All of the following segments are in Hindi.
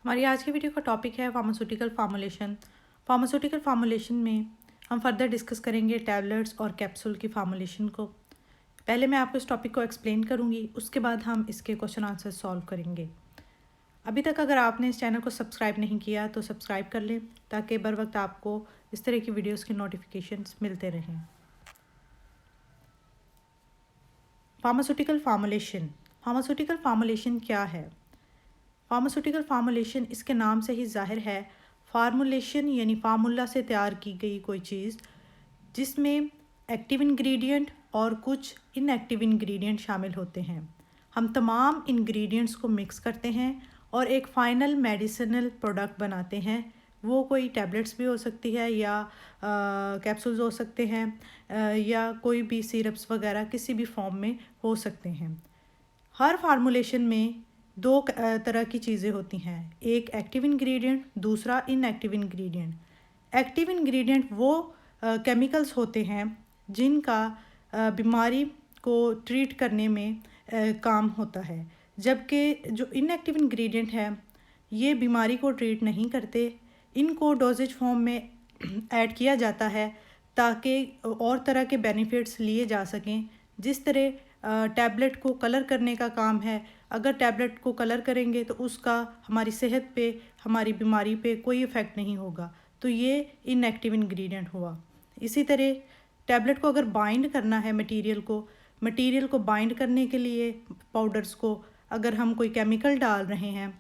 हमारी आज की वीडियो का टॉपिक है फार्मास्यूटिकल फार्मूलेशन। फार्मास्यूटिकल फार्मूलेशन में हम फर्दर डिस्कस करेंगे टैबलेट्स और कैप्सूल की फार्मूलेशन को। पहले मैं आपको इस टॉपिक को एक्सप्लेन करूंगी, उसके बाद हम इसके क्वेश्चन आंसर सॉल्व करेंगे। अभी तक अगर आपने इस चैनल को सब्सक्राइब नहीं किया तो सब्सक्राइब कर लें ताकि बर वक्त आपको इस तरह की वीडियोज़ के नोटिफिकेशंस मिलते रहें। Pharmaceutical formulation. फार्मास्यूटिकल फार्मूलेशन क्या है? फार्मास्यूटिकल फार्मूलेशन इसके नाम से ही जाहिर है। फार्मूलेशन यानी फार्मूला से तैयार की गई कोई चीज़ जिसमें एक्टिव इंग्रेडिएंट और कुछ इनएक्टिव इंग्रेडिएंट शामिल होते हैं। हम तमाम इंग्रेडिएंट्स को मिक्स करते हैं और एक फ़ाइनल मेडिसिनल प्रोडक्ट बनाते हैं। वो कोई टैबलेट्स भी हो सकती है या कैप्सूल्स हो सकते हैं, या कोई भी सिरप्स वगैरह किसी भी फॉर्म में हो सकते हैं। हर फार्मूलेशन में दो तरह की चीज़ें होती हैं, एक एक्टिव इंग्रेडिएंट, दूसरा इनएक्टिव इंग्रेडिएंट। एक्टिव इंग्रेडिएंट वो केमिकल्स होते हैं जिनका बीमारी को ट्रीट करने में काम होता है, जबकि जो इनएक्टिव इंग्रेडिएंट है ये बीमारी को ट्रीट नहीं करते। इनको डोजेज फॉर्म में ऐड किया जाता है ताकि और तरह के बेनिफिट्स लिए जा सकें। जिस तरह टैबलेट को कलर करने का काम है, अगर टैबलेट को कलर करेंगे तो उसका हमारी सेहत पे, हमारी बीमारी पे कोई इफ़ेक्ट नहीं होगा, तो ये इनएक्टिव इंग्रेडिएंट हुआ। इसी तरह टैबलेट को अगर बाइंड करना है मटेरियल को बाइंड करने के लिए पाउडर्स को अगर हम कोई केमिकल डाल रहे हैं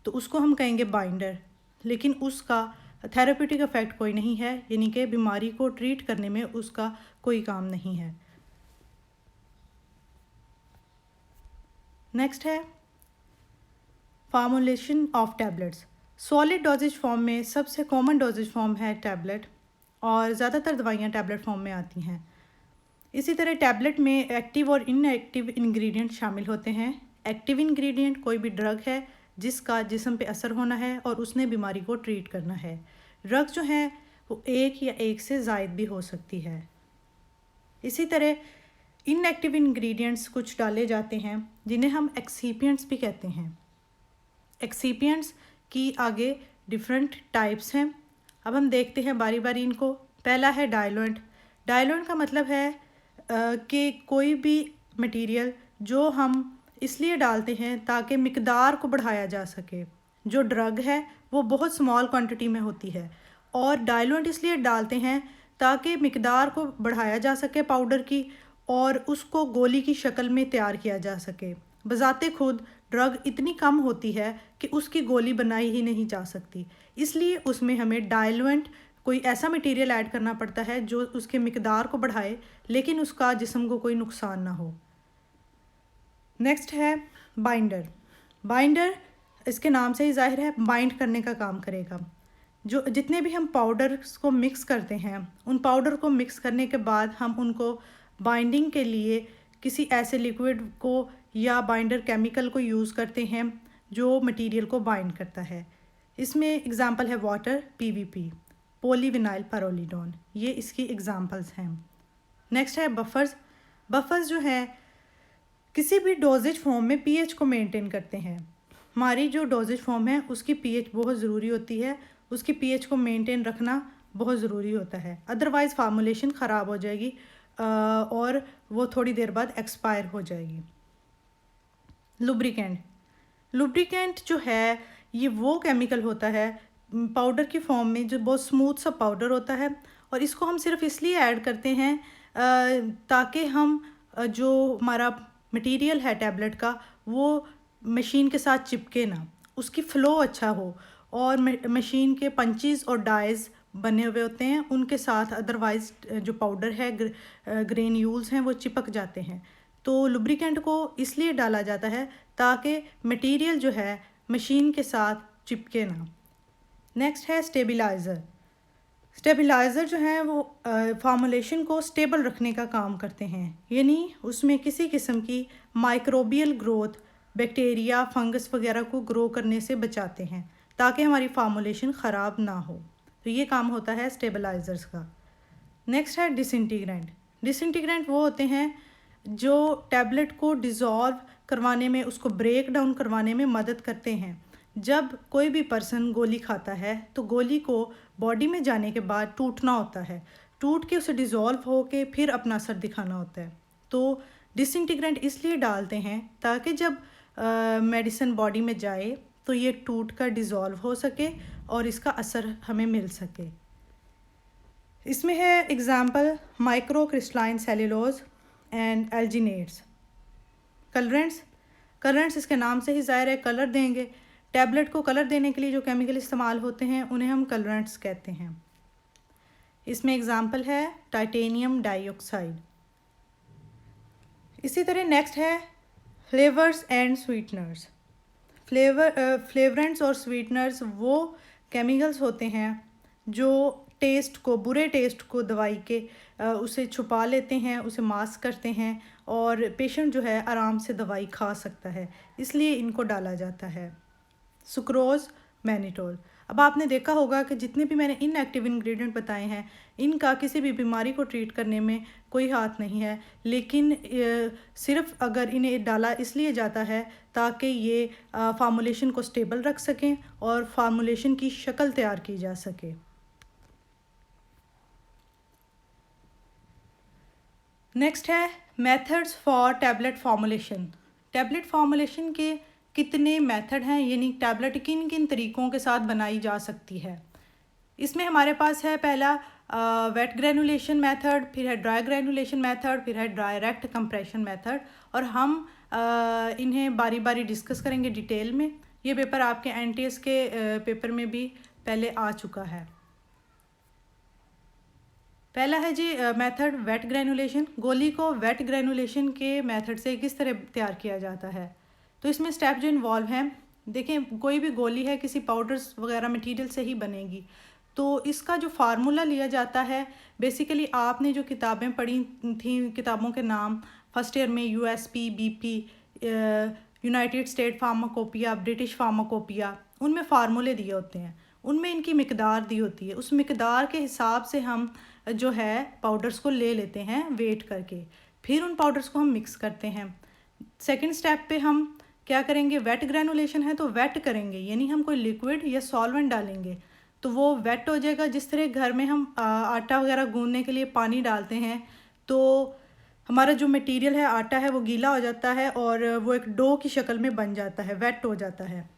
तो उसको हम कहेंगे बाइंडर, लेकिन उसका थेरेप्यूटिक इफ़ेक्ट कोई नहीं है, यानी कि बीमारी को ट्रीट करने में उसका कोई काम नहीं है। नेक्स्ट है formulation of tablets. Solid doses form में सबसे कॉमन डोजेज फॉर्म है टैबलेट, और ज़्यादातर दवाइयाँ टैबलेट फॉर्म में आती हैं। इसी तरह टैबलेट में एक्टिव और इनएक्टिव इंग्रेडिएंट शामिल होते हैं। एक्टिव इंग्रेडिएंट कोई भी ड्रग है जिसका जिस्म पे असर होना है और उसने बीमारी को ट्रीट करना है। ड्रग जो है वो एक या एक से ज़ायद भी हो सकती है। इसी तरह इनएक्टिव इंग्रेडिएंट्स कुछ डाले जाते हैं जिन्हें हम एक्सीपिएंट्स भी कहते हैं। एक्सीपिएंट्स की आगे डिफरेंट टाइप्स हैं। अब हम देखते हैं बारी बारी इनको। पहला है डायलुएंट। डायलुएंट का मतलब है कि कोई भी मटेरियल जो हम इसलिए डालते हैं ताकि मिकदार को बढ़ाया जा सके। जो ड्रग है वो बहुत स्मॉल क्वांटिटी में होती है और डायलुएंट इसलिए डालते हैं ताकि मिकदार को बढ़ाया जा सके पाउडर की, और उसको गोली की शक्ल में तैयार किया जा सके। बजाते खुद ड्रग इतनी कम होती है कि उसकी गोली बनाई ही नहीं जा सकती, इसलिए उसमें हमें डायलुएंट कोई ऐसा मटेरियल ऐड करना पड़ता है जो उसके मिकदार को बढ़ाए लेकिन उसका जिस्म को कोई नुकसान ना हो। नेक्स्ट है बाइंडर। बाइंडर इसके नाम से ही जाहिर है बाइंड करने का काम करेगा। जो जितने भी हम पाउडर्स को मिक्स करते हैं, उन पाउडर को मिक्स करने के बाद हम उनको बाइंडिंग के लिए किसी ऐसे लिक्विड को या बाइंडर केमिकल को यूज़ करते हैं जो मटेरियल को बाइंड करता है। इसमें एग्जांपल है वाटर, पीवीपी, पॉलीविनाइल पैरोलिडोन, ये इसकी एग्जांपल्स हैं। नेक्स्ट है बफर्स। बफर्स जो है किसी भी डोजेज फॉर्म में पीएच को मेंटेन करते हैं। हमारी जो डोजेज फॉर्म है उसकी पीएच बहुत ज़रूरी होती है, उसकी पीएच को मेंटेन रखना बहुत ज़रूरी होता है, अदरवाइज़ फार्मूलेशन ख़राब हो जाएगी और वो थोड़ी देर बाद एक्सपायर हो जाएगी। लुब्रिकेंट। लुब्रिकेंट जो है ये वो केमिकल होता है पाउडर की फॉर्म में जो बहुत स्मूथ सा पाउडर होता है, और इसको हम सिर्फ इसलिए ऐड करते हैं ताकि हम जो हमारा मटेरियल है टैबलेट का वो मशीन के साथ चिपके ना, उसकी फ़्लो अच्छा हो, और मशीन के पंचेस और डाइज बने हुए होते हैं उनके साथ, अदरवाइज़ जो पाउडर है ग्रेन्यूल्स हैं वो चिपक जाते हैं। तो लुब्रिकेंट को इसलिए डाला जाता है ताकि मटेरियल जो है मशीन के साथ चिपके ना। नेक्स्ट है स्टेबलाइज़र। स्टेबलाइज़र जो है वो फार्मूलेशन को स्टेबल रखने का काम करते हैं, यानी उसमें किसी किस्म की माइक्रोबियल ग्रोथ, बैक्टीरिया, फंगस वगैरह को ग्रो करने से बचाते हैं ताकि हमारी फार्मूलेशन ख़राब ना हो। तो ये काम होता है स्टेबलाइज़र्स का। नेक्स्ट है डिसइंटीग्रेंट। डिसइंटीग्रेंट वो होते हैं जो टैबलेट को डिज़ोल्व करवाने में, उसको ब्रेक डाउन करवाने में मदद करते हैं। जब कोई भी पर्सन गोली खाता है तो गोली को बॉडी में जाने के बाद टूटना होता है, टूट के उसे डिज़ोल्व हो के फिर अपना असर दिखाना होता है। तो डिसइंटीग्रेंट इसलिए डालते हैं ताकि जब मेडिसिन बॉडी में जाए तो ये टूट कर डिज़ोल्व हो सके और इसका असर हमें मिल सके। इसमें है example microcrystalline cellulose and alginates. Colourants इसके नाम से ही ज़ाहिर है कलर देंगे। टैबलेट को कलर देने के लिए जो केमिकल इस्तेमाल होते हैं उन्हें हम कलरेंट्स कहते हैं। इसमें एग्ज़ाम्पल है टाइटेनियम डाइऑक्साइड। इसी तरह नेक्स्ट है फ्लेवर्स एंड स्वीटनर्स। फ्लेवरेंट्स और स्वीटनर्स वो केमिकल्स होते हैं जो बुरे टेस्ट को दवाई के उसे छुपा लेते हैं, उसे मास्क करते हैं और पेशेंट जो है आराम से दवाई खा सकता है, इसलिए इनको डाला जाता है। Sucrose, mannitol. अब आपने देखा होगा कि जितने भी मैंने इनएक्टिव इंग्रेडिएंट बताए हैं इनका किसी भी बीमारी को ट्रीट करने में कोई हाथ नहीं है, लेकिन सिर्फ अगर इन्हें डाला इसलिए जाता है ताकि ये फार्मूलेशन को स्टेबल रख सकें और फार्मूलेशन की शक्ल तैयार की जा सके। नेक्स्ट है methods for tablet formulation. Tablet formulation के कितने मेथड हैं, यानी टैबलेट किन किन तरीक़ों के साथ बनाई जा सकती है। इसमें हमारे पास है पहला वेट ग्रेनुलेशन मेथड, फिर है ड्राई ग्रेनुलेशन मेथड, फिर है डायरेक्ट कंप्रेशन मेथड, और हम इन्हें बारी बारी डिस्कस करेंगे डिटेल में। ये पेपर आपके एनटीएस के पेपर में भी पहले आ चुका है। पहला है जी मेथड वेट ग्रेनुलेशन। गोली को वेट ग्रेनुलेशन के मेथड से किस तरह तैयार किया जाता है। तो इसमें स्टेप जो इन्वॉल्व हैं, देखें कोई भी गोली है किसी पाउडर्स वगैरह मटेरियल से ही बनेगी, तो इसका जो फार्मूला लिया जाता है बेसिकली आपने जो किताबें पढ़ी थी, किताबों के नाम फर्स्ट ईयर में USP, BP, United state pharmacopoeia, British pharmacopoeia, उनमें फार्मूले दिए होते हैं, उनमें इनकी मिकदार दी होती है। उस मिकदार के हिसाब से हम जो है पाउडर्स को ले लेते हैं वेट करके, फिर उन पाउडर्स को हम मिक्स करते हैं। सेकंड स्टेप पे हम क्या करेंगे, वेट ग्रेनुलेशन है तो वेट करेंगे, यानी हम कोई लिक्विड या सॉल्वेंट डालेंगे तो वो वेट हो जाएगा। जिस तरह घर में हम आटा वगैरह गूंदने के लिए पानी डालते हैं तो हमारा जो मटेरियल है आटा है वो गीला हो जाता है और वो एक डो की शक्ल में बन जाता है, वेट हो जाता है,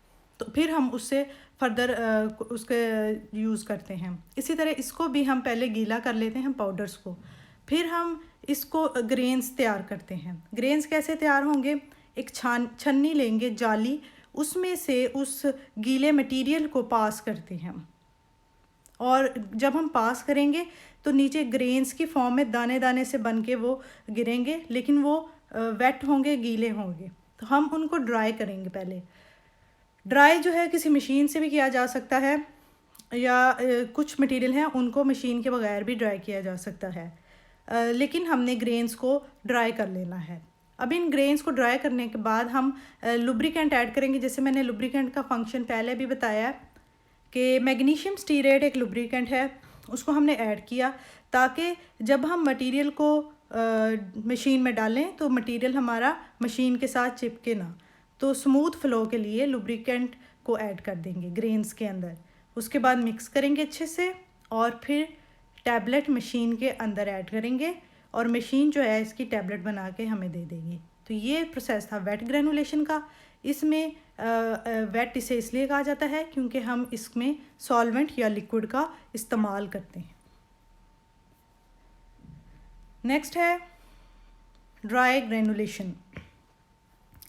तो फिर हम उससे फर्दर उसके यूज़ करते हैं। इसी तरह इसको भी हम पहले गीला कर लेते हैं पाउडर्स को, फिर हम इसको ग्रेन्स तैयार करते हैं। ग्रेन्स कैसे तैयार होंगे, एक छन्नी लेंगे जाली, उसमें से उस गीले मटेरियल को पास करते हैं, और जब हम पास करेंगे तो नीचे ग्रेन्स की फॉर्म में दाने दाने से बन के वो गिरेंगे, लेकिन वो वेट होंगे, गीले होंगे। तो हम उनको ड्राई करेंगे पहले। ड्राई जो है किसी मशीन से भी किया जा सकता है, या कुछ मटेरियल हैं उनको मशीन के बगैर भी ड्राई किया जा सकता है, लेकिन हमने ग्रेन्स को ड्राई कर लेना है। अब इन ग्रेन्स को ड्राई करने के बाद हम लुब्रिकेंट ऐड करेंगे। जैसे मैंने लुब्रिकेंट का फंक्शन पहले भी बताया कि मैग्नीशियम स्टीरेट एक लुब्रिकेंट है, उसको हमने ऐड किया ताकि जब हम मटेरियल को मशीन में डालें तो मटेरियल हमारा मशीन के साथ चिपके ना। तो स्मूथ फ्लो के लिए लुब्रिकेंट को ऐड कर देंगे ग्रेन्स के अंदर, उसके बाद मिक्स करेंगे अच्छे से और फिर टैबलेट मशीन के अंदर ऐड करेंगे और मशीन जो है इसकी टैबलेट बना के हमें दे देगी। तो ये प्रोसेस था वेट ग्रेनुलेशन का। इसमें वेट इसे इसलिए कहा जाता है क्योंकि हम इसमें सॉल्वेंट या लिक्विड का इस्तेमाल करते हैं। नेक्स्ट है ड्राई ग्रेनुलेशन।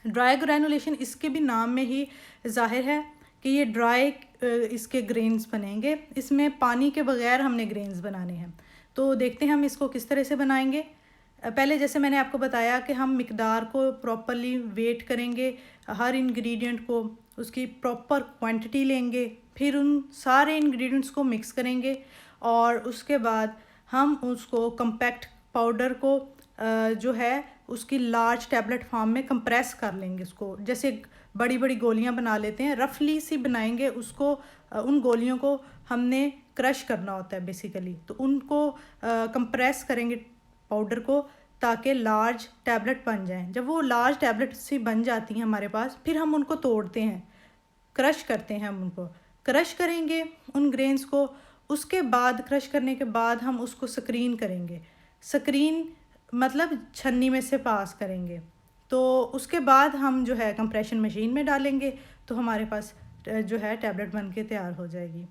ड्राई ग्रेनुलेशन, इसके भी नाम में ही जाहिर है कि ये ड्राई इसके ग्रेन्स बनेंगे। इसमें पानी के बगैर हमने ग्रेन्स बनाने हैं। तो देखते हैं हम इसको किस तरह से बनाएंगे। पहले जैसे मैंने आपको बताया कि हम मिकदार को प्रॉपरली वेट करेंगे, हर इंग्रेडिएंट को उसकी प्रॉपर क्वांटिटी लेंगे, फिर उन सारे इंग्रेडिएंट्स को मिक्स करेंगे और उसके बाद हम उसको कम्पैक्ट पाउडर को जो है उसकी लार्ज टैबलेट फॉर्म में कंप्रेस कर लेंगे। उसको जैसे बड़ी बड़ी गोलियां बना लेते हैं, रफली सी बनाएंगे उसको। उन गोलियों को हमने क्रश करना होता है बेसिकली, तो उनको कंप्रेस करेंगे पाउडर को ताकि लार्ज टैबलेट बन जाएं। जब वो लार्ज टैबलेट सी बन जाती हैं हमारे पास, फिर हम उनको तोड़ते हैं। क्रश करते हैं, हम उनको क्रश करेंगे उन ग्रेन्स को। उसके बाद क्रश करने के बाद हम उसको स्क्रीन करेंगे। स्क्रीन मतलब छन्नी में से पास करेंगे। तो उसके बाद हम जो है कंप्रेशन मशीन में डालेंगे, तो हमारे पास जो है टैबलेट बन के तैयार हो जाएगी।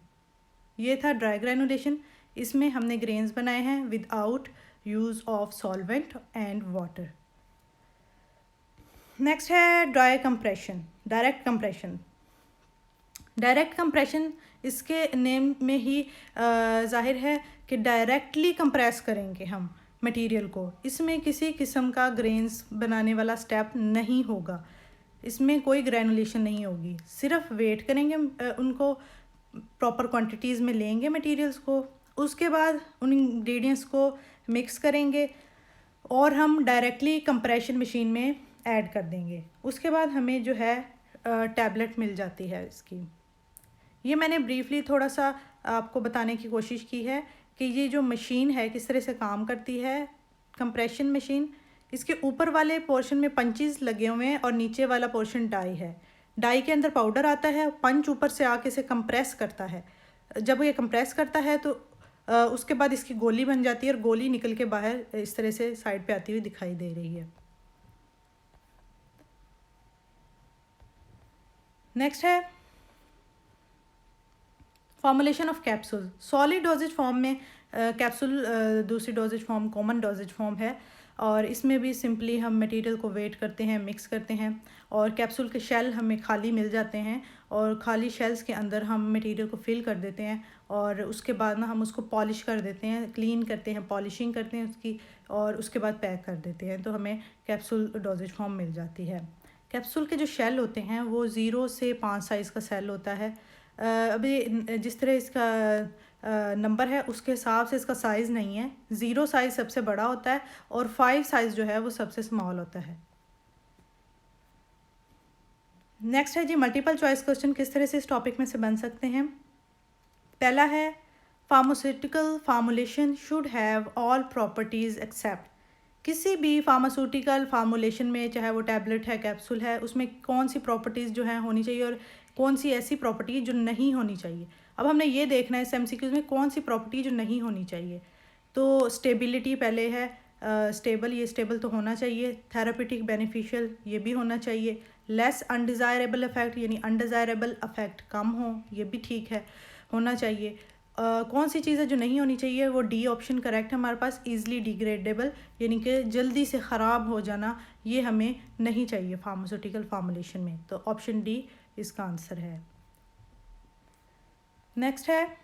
ये था ड्राई ग्रैनुलेशन। इसमें हमने ग्रेन्स बनाए हैं without use of solvent and water. Next है dry compression, direct compression. Direct compression इसके नेम में ही जाहिर है कि डायरेक्टली कंप्रेस करेंगे हम मटेरियल को। इसमें किसी किस्म का ग्रेन्स बनाने वाला स्टेप नहीं होगा, इसमें कोई ग्रैनुलेशन नहीं होगी। सिर्फ वेट करेंगे, उनको प्रॉपर क्वांटिटीज़ में लेंगे मटेरियल्स को, उसके बाद उन इंग्रेडिएंट्स को मिक्स करेंगे और हम डायरेक्टली कंप्रेशन मशीन में ऐड कर देंगे। उसके बाद हमें जो है टैबलेट मिल जाती है इसकी। ये मैंने ब्रीफली थोड़ा सा आपको बताने की कोशिश की है कि ये जो मशीन है किस तरह से काम करती है। कंप्रेशन मशीन, इसके ऊपर वाले पोर्शन में पंचेस लगे हुए हैं और नीचे वाला पोर्शन डाई है। डाई के अंदर पाउडर आता है, पंच ऊपर से आके इसे कंप्रेस करता है। जब ये कंप्रेस करता है तो उसके बाद इसकी गोली बन जाती है और गोली निकल के बाहर इस तरह से साइड पे आती हुई दिखाई दे रही है। नेक्स्ट है formulation of capsule. Solid doses form में कैप्सूल दूसरी doses form common doses form है, और इसमें भी सिंपली हम मटेरियल को वेट करते हैं, मिक्स करते हैं, और कैप्सूल के शेल हमें खाली मिल जाते हैं और खाली शेल्स के अंदर हम मटेरियल को फिल कर देते हैं और उसके बाद ना हम उसको पॉलिश कर देते हैं, क्लीन करते हैं, पॉलिशिंग करते हैं उसकी, और उसके बाद पैक कर देते हैं, तो हमें कैप्सूल डोजेज फॉर्म मिल जाती है। कैप्सूल के जो शेल होते हैं वो 0 से 5 साइज़ का सेल होता है। अभी जिस तरह इसका नंबर है उसके हिसाब से इसका साइज़ नहीं है। 0 साइज़ सबसे बड़ा होता है और 5 साइज़ जो है वो सबसे स्मॉल होता है। नेक्स्ट है जी मल्टीपल चॉइस क्वेश्चन किस तरह से इस टॉपिक में से बन सकते हैं। पहला है pharmaceutical formulation should have all properties except. किसी भी फार्मास्यूटिकल फार्मूलेशन में, चाहे वो टैबलेट है, कैप्सूल है, उसमें कौन सी प्रॉपर्टीज़ जो है होनी चाहिए और कौन सी ऐसी प्रॉपर्टी जो नहीं होनी चाहिए। अब हमने ये देखना है इस MCQs में कौन सी प्रॉपर्टी जो नहीं होनी चाहिए। तो स्टेबिलिटी पहले है, स्टेबल, ये स्टेबल तो होना चाहिए। थेरापेटिक बेनिफिशियल, ये भी होना चाहिए। लेस अनडिज़ायरेबल इफ़ेक्ट, यानी अनडिज़ायरेबल इफ़ेक्ट कम हो, ये भी ठीक है, होना चाहिए। कौन सी चीज़ें जो नहीं होनी चाहिए, वो डी ऑप्शन करेक्ट है हमारे पास। ईज़िली डिग्रेडेबल, यानी कि जल्दी से ख़राब हो जाना, ये हमें नहीं चाहिए फार्मास्यूटिकल फार्मूलेशन में, तो ऑप्शन डी इसका आंसर है। नेक्स्ट है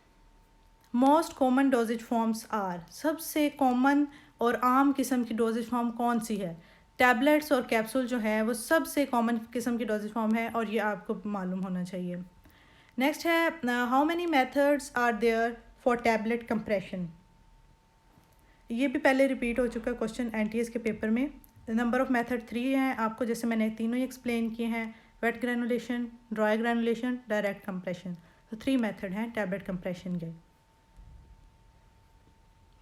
most common dosage forms are. सबसे कॉमन और आम किस्म की डोजेज फॉर्म कौन सी है। टैबलेट्स और कैप्सूल जो है वो सबसे कॉमन किस्म की डोजेज फॉर्म है और ये आपको मालूम होना चाहिए। नेक्स्ट है how many methods are there for tablet compression. ये भी पहले रिपीट हो चुका है क्वेश्चन NTS के पेपर में। नंबर ऑफ मेथड 3 हैं आपको, जैसे मैंने तीनों ही एक्सप्लेन किए हैं, wet granulation, dry granulation, direct compression. तो 3 मेथड हैं टैबलेट कंप्रेशन के।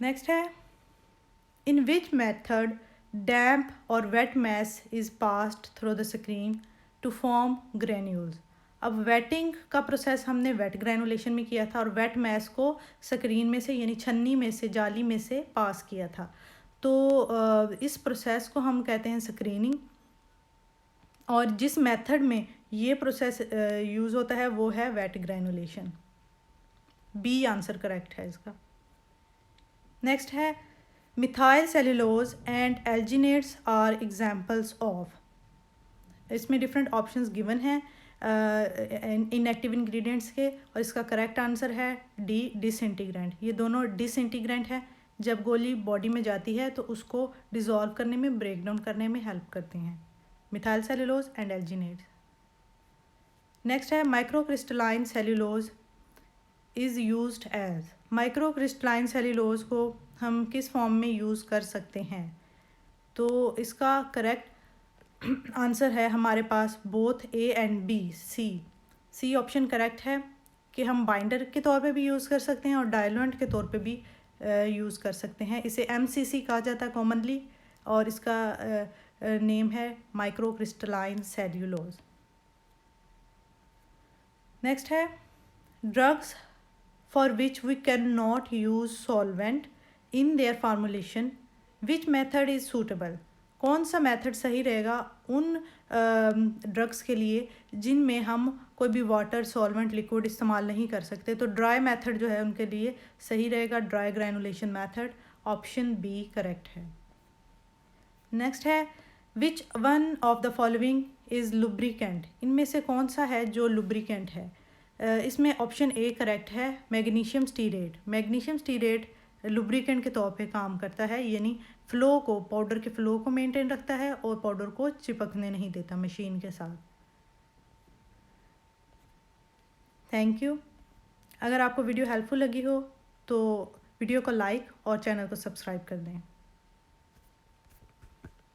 नेक्स्ट है इन विच मेथड डैम्प और wet mass is passed through the screen to form granules. अब वेटिंग का प्रोसेस हमने वेट ग्रैनुलेशन में किया था और वेट मैस को स्क्रीन में से यानी छन्नी में से, जाली में से पास किया था। तो इस प्रोसेस को हम कहते हैं स्क्रीनिंग, और जिस मेथड में ये प्रोसेस यूज़ होता है वो है wet granulation. B answer correct है इसका। नेक्स्ट है methyl cellulose and alginates are examples of. इसमें डिफरेंट ऑप्शंस गिवन हैं इनएक्टिव इंग्रेडिएंट्स के, और इसका करेक्ट आंसर है डी डिसइंटीग्रेंट। ये दोनों डिसइंटीग्रेंट है, जब गोली बॉडी में जाती है तो उसको डिज़ोल्व करने में, ब्रेक डाउन करने में हेल्प करते हैं, methyl cellulose and alginates. Next है microcrystalline cellulose is used as. Microcrystalline cellulose को हम किस फॉर्म में यूज़ कर सकते हैं। तो इसका करेक्ट आंसर है हमारे पास both A and B। C option correct है कि हम बाइंडर के तौर पे भी यूज़ कर सकते हैं और डायलुएंट के तौर पे भी यूज़ कर सकते हैं। इसे MCC कहा जाता है कॉमनली, और इसका नेम है माइक्रोक्रिस्टलाइन सेल्यूलोज। नेक्स्ट है drugs for which we can not use solvent in their formulation, which method is suitable. कौन सा मेथड सही रहेगा उन ड्रग्स के लिए जिनमें हम कोई भी वाटर सॉल्वेंट लिक्विड इस्तेमाल नहीं कर सकते। तो ड्राई मेथड जो है उनके लिए सही रहेगा dry granulation method, option b correct है। नेक्स्ट है which one of the following is lubricant, इनमें से कौन सा है जो लुब्रिकेंट है। इसमें ऑप्शन ए करेक्ट है magnesium stearate. Magnesium stearate lubricant के तौर पे काम करता है, यानी फ़्लो को, पाउडर के फ़्लो को मेंटेन रखता है और पाउडर को चिपकने नहीं देता मशीन के साथ। Thank you. अगर आपको वीडियो हेल्पफुल लगी हो तो वीडियो को लाइक और चैनल को सब्सक्राइब कर दें।